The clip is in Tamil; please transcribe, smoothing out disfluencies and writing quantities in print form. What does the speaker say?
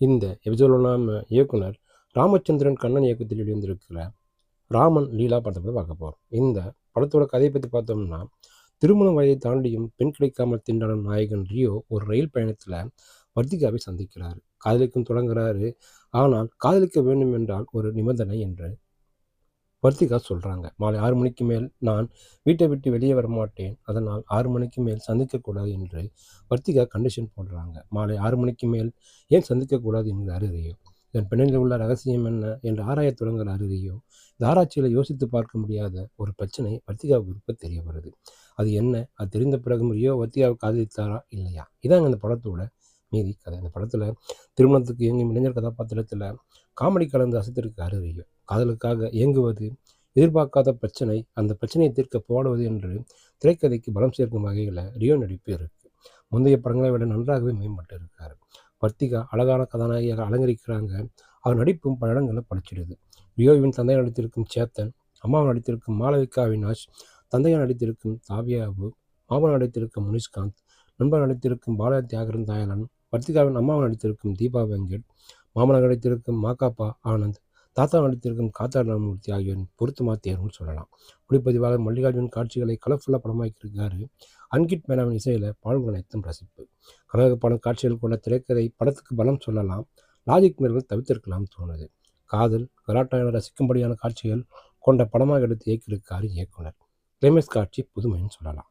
இந்த எபிசோடில் நாம இயக்குனர் ராமச்சந்திரன் கண்ணன் இயக்கத்தில் வெளிவந்திருக்கிற ராமன் லீலா படத்தை பற்றி பார்க்க போகிறோம். இந்த படத்தோட கதையை பற்றி பார்த்தோம்னா, திருமண வயதை தாண்டியும் பெண் கிடைக்காமல் திண்டாடும் நாயகன் ரியோ ஒரு ரயில் பயணத்தில் வர்த்திகாவை சந்திக்கிறாரு. காதலிக்கும் தொடங்குறாரு. ஆனால் காதலிக்க வேண்டும் என்றால் ஒரு நிபந்தனை என்று வர்த்திகா சொல்கிறாங்க. மாலை 6 மணிக்கு மேல் நான் வீட்டை விட்டு வெளியே வரமாட்டேன். அதனால் 6 மணிக்கு மேல் சந்திக்கக்கூடாது என்று வர்த்திகா கண்டிஷன் போடுறாங்க. மாலை 6 மணிக்கு மேல் ஏன் சந்திக்கக்கூடாது என்கிறார் ரியோ. இதன் பின்னணியில் உள்ள ரகசியம் என்ன என்று ஆராயத் தொடங்குகிறார் ரியோ. இந்த ஆராய்ச்சியில் யோசித்து பார்க்க முடியாத ஒரு பிரச்சனை வர்த்திகாவுக்கு தெரிய வருது. அது என்ன? அது தெரிந்த பிறகும் ரியோ வர்த்திகாவை காதலித்தாரா இல்லையா? இதாங்க இந்த படத்தோட மீதி கதை. இந்த படத்தில் திருமணத்துக்கு இயங்கும் இளைஞர் கதாபாத்திரத்தில் காமெடி கலந்து அசைத்திருக்காரு ரியோ. காதலுக்காக இயங்குவது, எதிர்பார்க்காத பிரச்சனை, அந்த பிரச்சனையை தீர்க்க போடுவது என்று திரைக்கதைக்கு பலம் சேர்க்கும் வகையில் ரியோ நடிப்பு இருக்கு. முந்தைய படங்களை விட நன்றாகவே மேம்பட்டு இருக்காரு. வர்த்திகா அழகான கதாநாயகியாக அலங்கரிக்கிறாங்க. அவர் நடிப்பும் பல இடங்களில் பழிச்சிடுது. ரியோவின் தந்தையாக நடித்திருக்கும் சேத்தன், அம்மாவை நடித்திருக்கும் மாளவிகா அவினாஷ், தந்தையாக நடித்திருக்கும் தாவியாபு, மாமன் நடித்திருக்கும் முனிஷ்காந்த், நண்பர் நடித்திருக்கும் பாலா தியாகரன் தயாளன், வர்த்திகாவின் அம்மாவை நடித்திருக்கும் தீபா வெங்கட், மாமனாக நடித்திருக்கும் மாகாப்பா ஆனந்த், தாத்தா நடித்திருக்கும் காத்தா ராமமூர்த்தி ஆகியோரின் பொருத்தமா தேர்வுன்னு சொல்லலாம். ஒளிப்பதிவாளர் மல்லிகார்ஜுன் காட்சிகளை கலர்ஃபுல்லாக படமாக்கியிருக்காரு. அன்கிட் மேனாவின் இசையில் பால்குன் அனைத்தும் ரசிப்பு. கலகப்பான காட்சிகள் கொண்ட திரைக்கதை படத்துக்கு பலம் சொல்லலாம். லாஜிக் மீறல்கள் தவிர்த்திருக்கலாம் தோணுது. காதல் கலாட்டா என ரசிக்கும்படியான காட்சிகள் கொண்ட படமாக எடுத்து இயக்கியிருக்காரு இயக்குனர். கிளைமேக்ஸ் காட்சி புதுமைன்னு சொல்லலாம்.